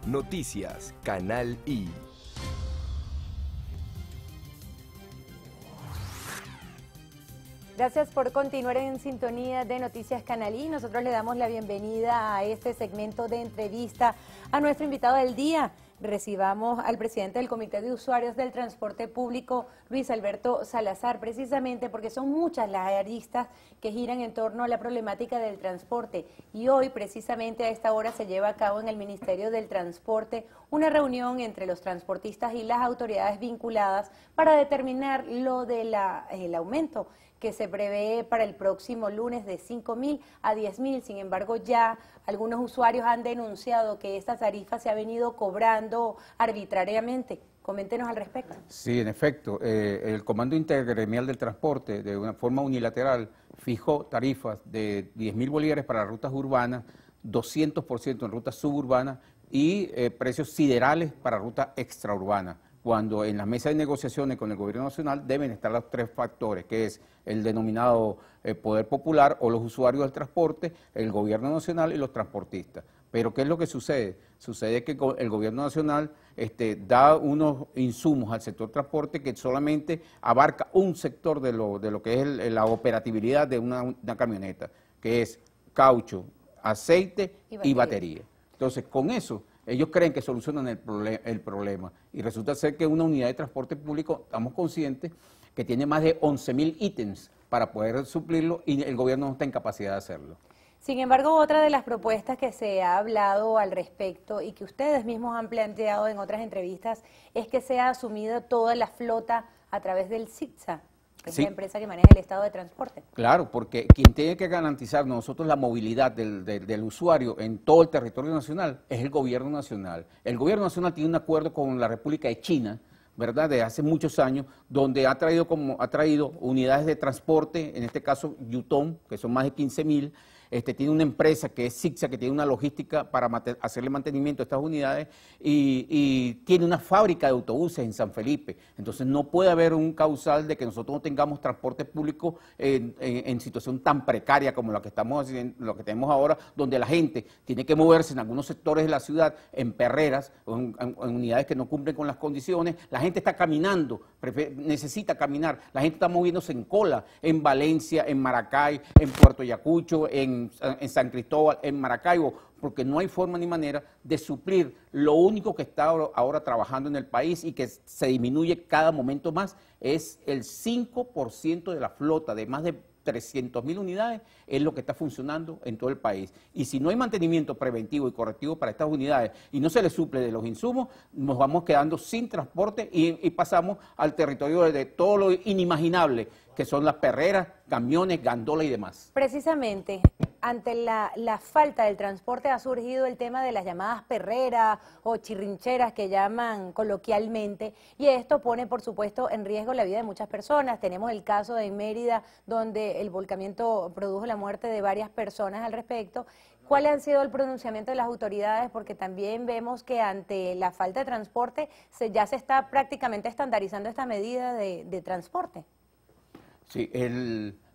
Noticias Canal I. Gracias por continuar en sintonía de Noticias Canal I. Nosotros le damos la bienvenida a este segmento de entrevista a nuestro invitado del día. Recibamos al presidente del Comité de Usuarios del Transporte Público, Luis Alberto Salazar, precisamente porque son muchas las aristas que giran en torno a la problemática del transporte. Y hoy, precisamente a esta hora, se lleva a cabo en el Ministerio del Transporte una reunión entre los transportistas y las autoridades vinculadas para determinar lo del aumento que se prevé para el próximo lunes de 5.000 a 10.000. Sin embargo, ya algunos usuarios han denunciado que esta tarifa se ha venido cobrando arbitrariamente. Coméntenos al respecto. Sí, en efecto, el Comando Intergremial del Transporte, de una forma unilateral, fijó tarifas de 10.000 bolívares para rutas urbanas, 200% en rutas suburbanas y precios siderales para rutas extraurbanas, cuando en la mesa de negociaciones con el Gobierno Nacional deben estar los tres factores, que es el denominado poder popular o los usuarios del transporte, el Gobierno Nacional y los transportistas. Pero ¿qué es lo que sucede? Sucede que el Gobierno Nacional da unos insumos al sector transporte que solamente abarca un sector de lo que es la operatividad de una camioneta, que es caucho, aceite y batería. Entonces, con eso, ellos creen que solucionan el problema y resulta ser que una unidad de transporte público, estamos conscientes, que tiene más de 11.000 ítems para poder suplirlo y el gobierno no está en capacidad de hacerlo. Sin embargo, otra de las propuestas que se ha hablado al respecto y que ustedes mismos han planteado en otras entrevistas es que sea asumida toda la flota a través del SITSA, que es la empresa que maneja el Estado de Transporte. Claro, porque quien tiene que garantizar nosotros la movilidad del usuario en todo el territorio nacional es el Gobierno Nacional. El Gobierno Nacional tiene un acuerdo con la República de China, ¿verdad?, de hace muchos años, donde ha traído unidades de transporte, en este caso Yutong, que son más de 15.000, tiene una empresa que es SITSA, que tiene una logística para hacerle mantenimiento a estas unidades y tiene una fábrica de autobuses en San Felipe. Entonces no puede haber un causal de que nosotros no tengamos transporte público en situación tan precaria como la que estamos haciendo, lo que tenemos ahora, donde la gente tiene que moverse en algunos sectores de la ciudad en perreras o en unidades que no cumplen con las condiciones. La gente está caminando, necesita caminar, la gente está moviéndose en cola en Valencia, en Maracay, en Puerto Ayacucho, en San Cristóbal, en Maracaibo, porque no hay forma ni manera de suplir lo único que está ahora trabajando en el país y que se disminuye cada momento más, es el 5% de la flota de más de 300.000 unidades, es lo que está funcionando en todo el país. Y si no hay mantenimiento preventivo y correctivo para estas unidades y no se les suple de los insumos, nos vamos quedando sin transporte y pasamos al territorio de todo lo inimaginable, que son las perreras, camiones, gandolas y demás. Precisamente, ante la falta del transporte ha surgido el tema de las llamadas perreras o chirrincheras que llaman coloquialmente, y esto pone, por supuesto, en riesgo la vida de muchas personas. Tenemos el caso de Mérida, donde el volcamiento produjo la muerte de varias personas al respecto. ¿Cuál ha sido el pronunciamiento de las autoridades? Porque también vemos que ante la falta de transporte ya se está prácticamente estandarizando esta medida de transporte. Sí,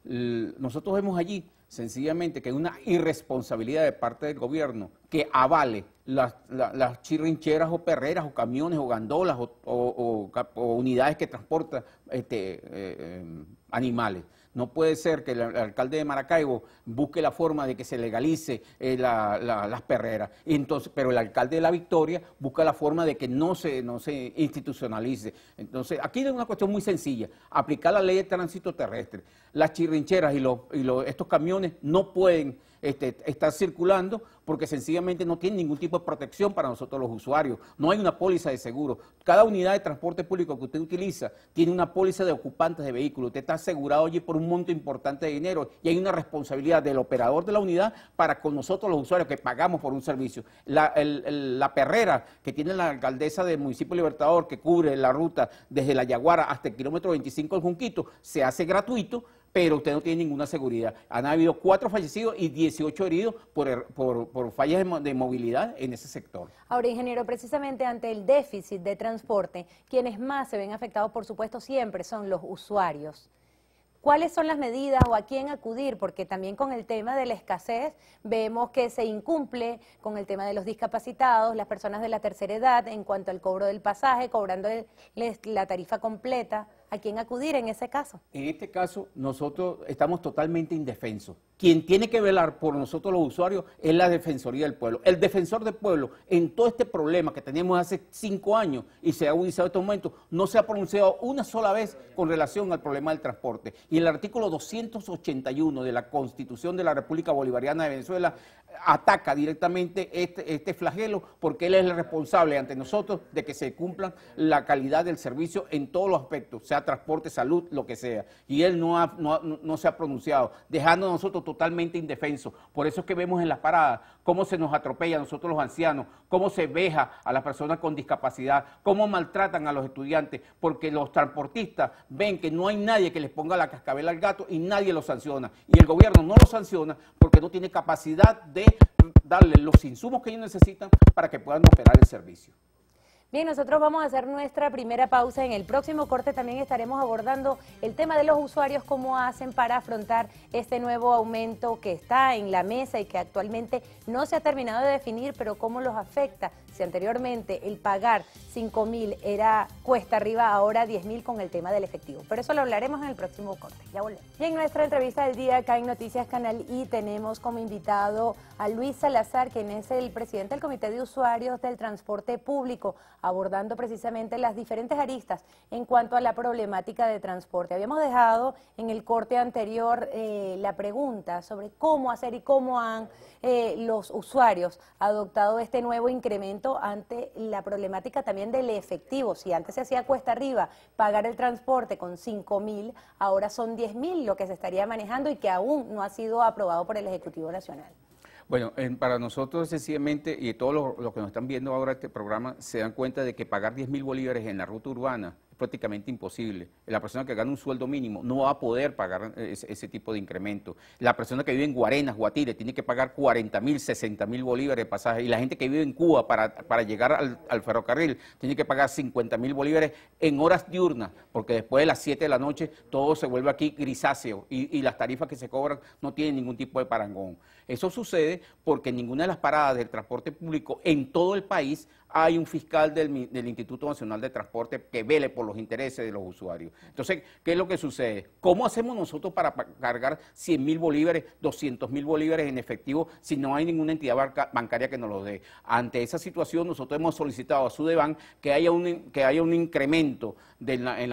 nosotros vemos allí sencillamente que hay una irresponsabilidad de parte del gobierno que avale las chirrincheras o perreras o camiones o gandolas o unidades que transportan animales. No puede ser que el alcalde de Maracaibo busque la forma de que se legalice las perreras, y entonces, pero el alcalde de La Victoria busca la forma de que no se institucionalice. Entonces, aquí hay una cuestión muy sencilla: aplicar la ley de tránsito terrestre. Las chirrincheras estos camiones no pueden estar circulando porque sencillamente no tienen ningún tipo de protección para nosotros los usuarios. No hay una póliza de seguro. Cada unidad de transporte público que usted utiliza tiene una póliza de ocupantes de vehículos. Usted está asegurado allí por un monto importante de dinero y hay una responsabilidad del operador de la unidad para con nosotros los usuarios que pagamos por un servicio. La perrera que tiene la alcaldesa del municipio Libertador, que cubre la ruta desde La Yaguara hasta el kilómetro 25 del Junquito, se hace gratuito, pero usted no tiene ninguna seguridad. Han habido 4 fallecidos y 18 heridos por fallas de movilidad en ese sector. Ahora, ingeniero, precisamente ante el déficit de transporte, quienes más se ven afectados, por supuesto, siempre son los usuarios. ¿Cuáles son las medidas o a quién acudir? Porque también con el tema de la escasez vemos que se incumple con el tema de los discapacitados, las personas de la tercera edad en cuanto al cobro del pasaje, cobrándoles la tarifa completa. ¿A quién acudir en ese caso? En este caso, nosotros estamos totalmente indefensos. Quien tiene que velar por nosotros los usuarios es la Defensoría del Pueblo. El Defensor del Pueblo, en todo este problema que teníamos hace 5 años y se ha agudizado en estos momentos, no se ha pronunciado una sola vez con relación al problema del transporte. Y el artículo 281 de la Constitución de la República Bolivariana de Venezuela ataca directamente este flagelo, porque él es el responsable ante nosotros de que se cumpla la calidad del servicio en todos los aspectos, sea transporte, salud, lo que sea. Y él no se ha pronunciado, dejando a nosotros totalmente indefensos. Por eso es que vemos en las paradas cómo se nos atropella a nosotros los ancianos, cómo se veja a las personas con discapacidad, cómo maltratan a los estudiantes, porque los transportistas ven que no hay nadie que les ponga la cascabel al gato y nadie los sanciona. Y el gobierno no los sanciona porque no tiene capacidad de darle los insumos que ellos necesitan para que puedan operar el servicio. Bien, nosotros vamos a hacer nuestra primera pausa. En el próximo corte también estaremos abordando el tema de los usuarios, cómo hacen para afrontar este nuevo aumento que está en la mesa y que actualmente no se ha terminado de definir, pero cómo los afecta. Si anteriormente el pagar 5.000 era cuesta arriba, ahora 10.000 con el tema del efectivo. Pero eso lo hablaremos en el próximo corte. Ya volvemos. Y en nuestra entrevista del día acá en Noticias Canal I tenemos como invitado a Luis Salazar, quien es el presidente del Comité de Usuarios del Transporte Público, abordando precisamente las diferentes aristas en cuanto a la problemática de transporte. Habíamos dejado en el corte anterior la pregunta sobre cómo hacer y cómo han los usuarios adoptado este nuevo incremento ante la problemática también del efectivo. Si antes se hacía cuesta arriba pagar el transporte con 5.000, ahora son 10.000 lo que se estaría manejando y que aún no ha sido aprobado por el Ejecutivo Nacional. Bueno, para nosotros sencillamente, y todos los que nos están viendo ahora este programa, se dan cuenta de que pagar 10.000 bolívares en la ruta urbana es prácticamente imposible. La persona que gana un sueldo mínimo no va a poder pagar ese tipo de incremento. La persona que vive en Guarenas, Guatire, tiene que pagar 40.000, 60.000 bolívares de pasaje. Y la gente que vive en Cuba para llegar al ferrocarril tiene que pagar 50.000 bolívares en horas diurnas, porque después de las 7 de la noche todo se vuelve aquí grisáceo y las tarifas que se cobran no tienen ningún tipo de parangón. Eso sucede porque en ninguna de las paradas del transporte público en todo el país hay un fiscal del Instituto Nacional de Transporte que vele por los intereses de los usuarios. Entonces, ¿qué es lo que sucede? ¿Cómo hacemos nosotros para cargar 100.000 bolívares, 200.000 bolívares en efectivo si no hay ninguna entidad bancaria que nos lo dé? Ante esa situación, nosotros hemos solicitado a Sudeban que haya un incremento en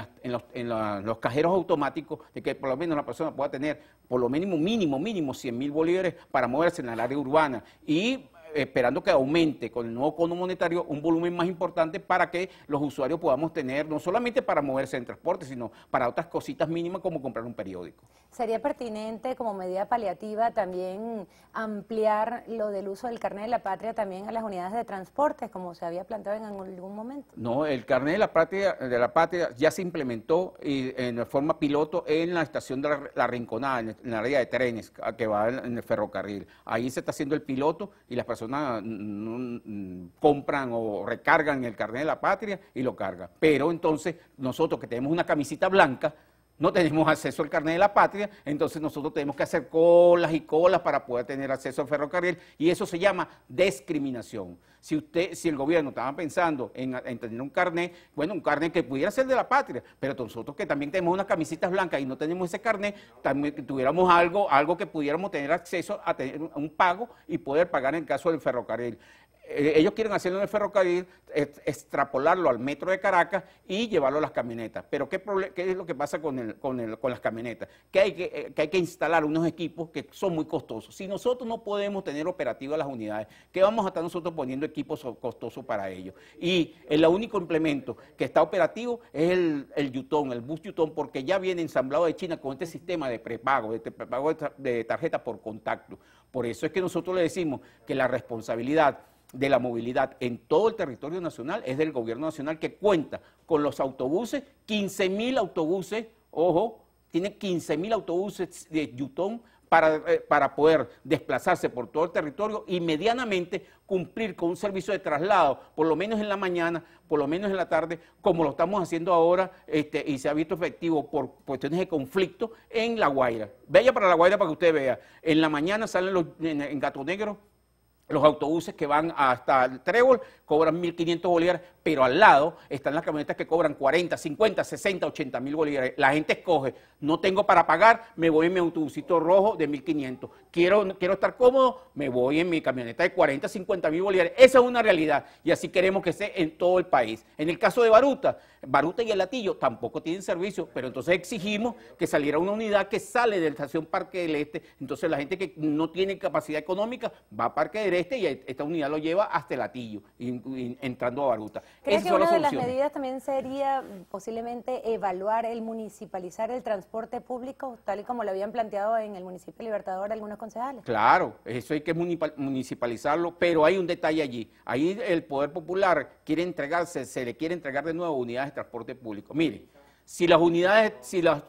los cajeros automáticos, de que por lo menos la persona pueda tener por lo mínimo 100.000 bolívares para moverse en el área urbana y esperando que aumente con el nuevo Cono Monetario un volumen más importante para que los usuarios podamos tener, no solamente para moverse en transporte, sino para otras cositas mínimas como comprar un periódico. ¿Sería pertinente como medida paliativa también ampliar lo del uso del carnet de la patria también a las unidades de transporte, como se había planteado en algún momento? No, el carnet de la patria ya se implementó en forma piloto en la estación de la Rinconada, en el área de trenes que va en el ferrocarril. Ahí se está haciendo el piloto y las personas compran o recargan el carnet de la patria y lo cargan. Pero entonces nosotros que tenemos una camisita blanca no tenemos acceso al carnet de la patria, entonces nosotros tenemos que hacer colas y colas para poder tener acceso al ferrocarril y eso se llama discriminación. Si el gobierno estaba pensando en tener un carnet, bueno, un carnet que pudiera ser de la patria, pero nosotros que también tenemos unas camisitas blancas y no tenemos ese carnet, también tuviéramos algo que pudiéramos tener acceso a tener un pago y poder pagar en el caso del ferrocarril. Ellos quieren hacerlo en el ferrocarril, extrapolarlo al metro de Caracas y llevarlo a las camionetas. Pero ¿qué es lo que pasa con las camionetas? Que hay que instalar unos equipos que son muy costosos. Si nosotros no podemos tener operativas las unidades, ¿qué vamos a estar nosotros poniendo equipos costosos para ello? Y el único implemento que está operativo es el Yutong, el bus Yutong, porque ya viene ensamblado de China con este sistema de prepago, de tarjeta por contacto. Por eso es que nosotros le decimos que la responsabilidad de la movilidad en todo el territorio nacional es del gobierno nacional, que cuenta con los autobuses, 15.000 autobuses, ojo, tiene 15.000 autobuses de Yutong para poder desplazarse por todo el territorio y medianamente cumplir con un servicio de traslado, por lo menos en la mañana, por lo menos en la tarde, como lo estamos haciendo ahora, y se ha visto efectivo por cuestiones de conflicto en La Guaira. Vaya para La Guaira para que usted vea. En la mañana salen en Gato Negro los autobuses que van hasta el Trébol, cobran 1.500 bolívares, pero al lado están las camionetas que cobran 40, 50, 60, 80.000 bolívares. La gente escoge, no tengo para pagar, me voy en mi autobusito rojo de 1.500. Quiero estar cómodo, me voy en mi camioneta de 40, 50.000 bolívares. Esa es una realidad y así queremos que sea en todo el país. En el caso de Baruta y El Latillo tampoco tienen servicio, pero entonces exigimos que saliera una unidad que sale de la estación Parque del Este. Entonces la gente que no tiene capacidad económica va a Parque del Este y esta unidad lo lleva hasta El Latillo, entrando a Baruta. ¿Crees que una de las medidas también sería posiblemente evaluar el municipalizar el transporte público, tal y como lo habían planteado en el municipio Libertador algunos concejales? Claro, eso hay que municipalizarlo, pero hay un detalle allí. Ahí el Poder Popular quiere entregarse, se le quiere entregar de nuevo unidades de transporte público. Mire, si las unidades,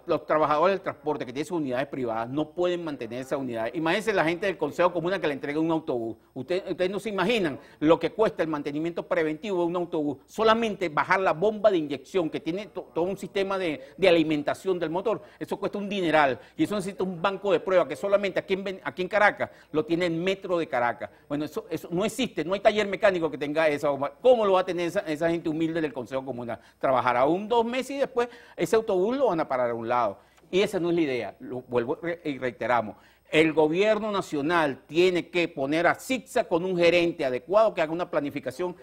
los trabajadores del transporte que tienen sus unidades privadas no pueden mantener esas unidades, imagínense la gente del Consejo Comunal que le entrega un autobús. Ustedes no se imaginan lo que cuesta el mantenimiento preventivo de un autobús. Solamente bajar la bomba de inyección que tiene todo un sistema de alimentación del motor, eso cuesta un dineral. Y eso necesita un banco de pruebas que solamente aquí en Caracas lo tiene el Metro de Caracas. Bueno, eso no existe, no hay taller mecánico que tenga esa bomba. ¿Cómo lo va a tener esa gente humilde del Consejo Comunal? Trabajará 2 meses y después ese autobús lo van a parar a un lado. Y esa no es la idea, lo vuelvo y reiteramos. El gobierno nacional tiene que poner a CICSA con un gerente adecuado que haga una planificación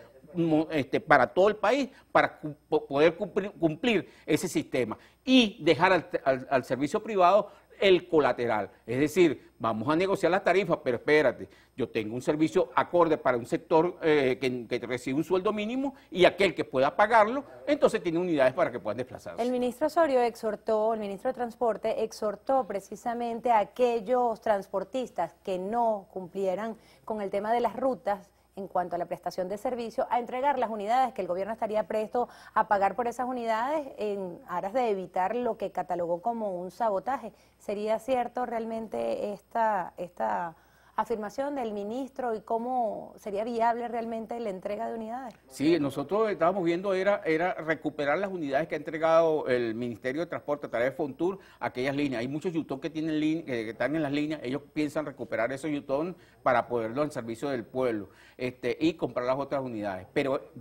para todo el país para poder cumplir ese sistema y dejar al servicio privado el colateral. Es decir, vamos a negociar las tarifas, pero espérate, yo tengo un servicio acorde para un sector que recibe un sueldo mínimo y aquel que pueda pagarlo, entonces tiene unidades para que puedan desplazarse. El ministro Osorio el ministro de Transporte exhortó precisamente a aquellos transportistas que no cumplieran con el tema de las rutas en cuanto a la prestación de servicio, a entregar las unidades, que el gobierno estaría presto a pagar por esas unidades en aras de evitar lo que catalogó como un sabotaje. ¿Sería cierto realmente esta afirmación del ministro y cómo sería viable realmente la entrega de unidades? Sí, nosotros estábamos viendo era recuperar las unidades que ha entregado el Ministerio de Transporte a través de Fontur, aquellas líneas. Hay muchos Yutón que que están en las líneas, ellos piensan recuperar esos Yutón para ponerlo en servicio del pueblo y comprar las otras unidades. Pero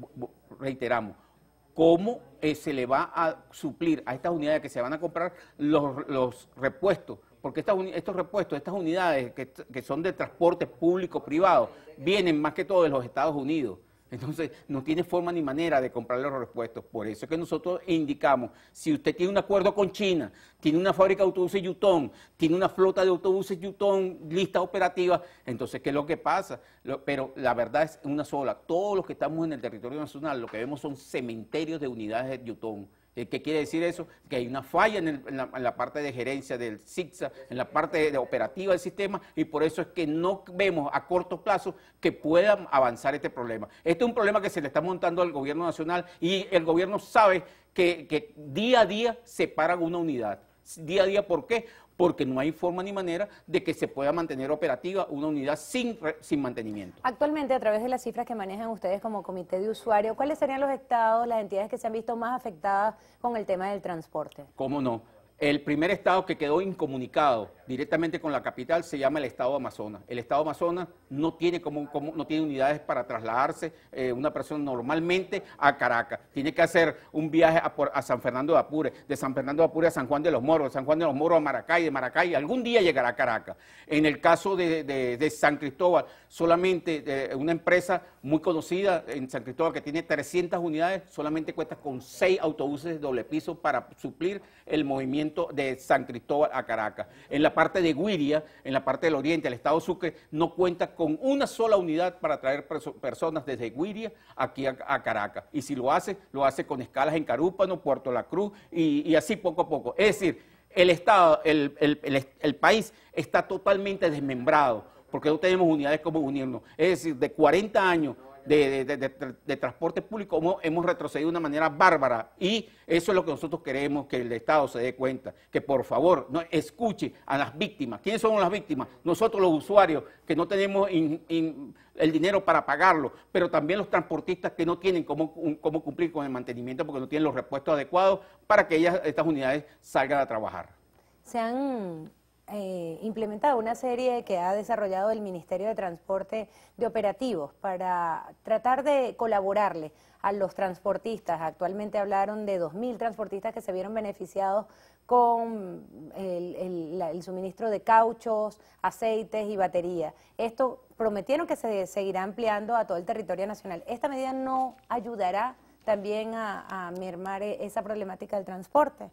reiteramos, ¿cómo se le va a suplir a estas unidades que se van a comprar los repuestos? Porque estos repuestos, estas unidades que son de transporte público-privado, vienen más que todo de los Estados Unidos. Entonces, no tiene forma ni manera de comprar los repuestos. Por eso es que nosotros indicamos, si usted tiene un acuerdo con China, tiene una fábrica de autobuses Yutón, tiene una flota de autobuses Yutón lista operativa, entonces, ¿qué es lo que pasa? Pero la verdad es una sola. Todos los que estamos en el territorio nacional, lo que vemos son cementerios de unidades de Yutón. ¿Qué quiere decir eso? Que hay una falla en la parte de gerencia del CICSA, en la parte de operativa del sistema, y por eso es que no vemos a corto plazo que pueda avanzar este problema. Este es un problema que se le está montando al gobierno nacional y el gobierno sabe que día a día se para una unidad. Día a día, ¿por qué? Porque no hay forma ni manera de que se pueda mantener operativa una unidad sin mantenimiento. Actualmente, a través de las cifras que manejan ustedes como comité de usuarios, ¿cuáles serían los estados, las entidades que se han visto más afectadas con el tema del transporte? ¿Cómo no? El primer estado que quedó incomunicado directamente con la capital se llama el estado de Amazonas. El estado de Amazonas no tiene no tiene unidades para trasladarse una persona normalmente a Caracas. Tiene que hacer un viaje a San Fernando de Apure, de San Fernando de Apure a San Juan de los Moros, de San Juan de los Moros a Maracay, de Maracay algún día llegará a Caracas. En el caso de San Cristóbal, solamente una empresa muy conocida en San Cristóbal que tiene 300 unidades, solamente cuenta con 6 autobuses de doble piso para suplir el movimiento de San Cristóbal a Caracas. En la parte de Guiria, en la parte del oriente, el estado Sucre no cuenta con una sola unidad para traer personas desde Guiria aquí a Caracas. Y si lo hace con escalas en Carúpano, Puerto La Cruz y así poco a poco. Es decir, el país está totalmente desmembrado porque no tenemos unidades como unirnos. Es decir, de 40 años de transporte público hemos retrocedido de una manera bárbara, y eso es lo que nosotros queremos, que el Estado se dé cuenta, que por favor no escuche a las víctimas. ¿Quiénes son las víctimas? Nosotros los usuarios, que no tenemos el dinero para pagarlo, pero también los transportistas que no tienen cómo cumplir con el mantenimiento porque no tienen los repuestos adecuados para que estas unidades salgan a trabajar. Se han implementado una serie que ha desarrollado el Ministerio de Transporte de operativos para tratar de colaborarle a los transportistas. Actualmente hablaron de 2.000 transportistas que se vieron beneficiados con el suministro de cauchos, aceites y baterías. Esto prometieron que se seguirá ampliando a todo el territorio nacional. ¿Esta medida no ayudará también a mermar esa problemática del transporte?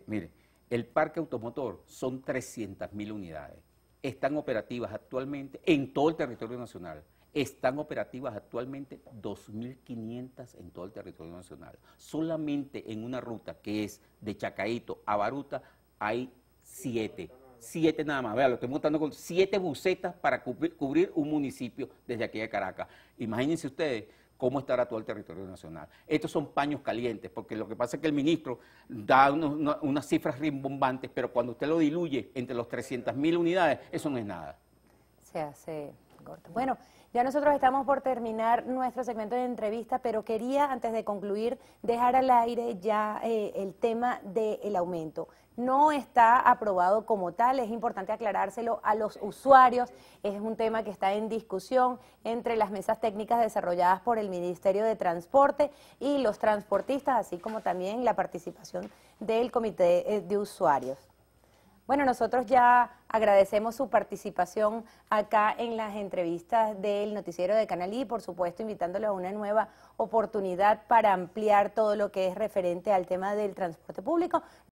Mire, el parque automotor son 300.000 unidades. Están operativas actualmente en todo el territorio nacional. Están operativas actualmente 2.500 en todo el territorio nacional. Solamente en una ruta que es de Chacaíto a Baruta hay 7. 7 nada más. Vea, lo estoy montando con 7 busetas para cubrir un municipio desde aquí de Caracas. Imagínense ustedes cómo estará todo el territorio nacional. Estos son paños calientes, porque lo que pasa es que el ministro da unas cifras rimbombantes, pero cuando usted lo diluye entre los 300.000 unidades, eso no es nada. Se hace corto. Bueno, ya nosotros estamos por terminar nuestro segmento de entrevista, pero quería, antes de concluir, dejar al aire ya el tema del aumento. No está aprobado como tal, es importante aclarárselo a los usuarios, es un tema que está en discusión entre las mesas técnicas desarrolladas por el Ministerio de Transporte y los transportistas, así como también la participación del Comité de Usuarios. Bueno, nosotros ya agradecemos su participación acá en las entrevistas del noticiero de Canal I, por supuesto invitándolo a una nueva oportunidad para ampliar todo lo que es referente al tema del transporte público.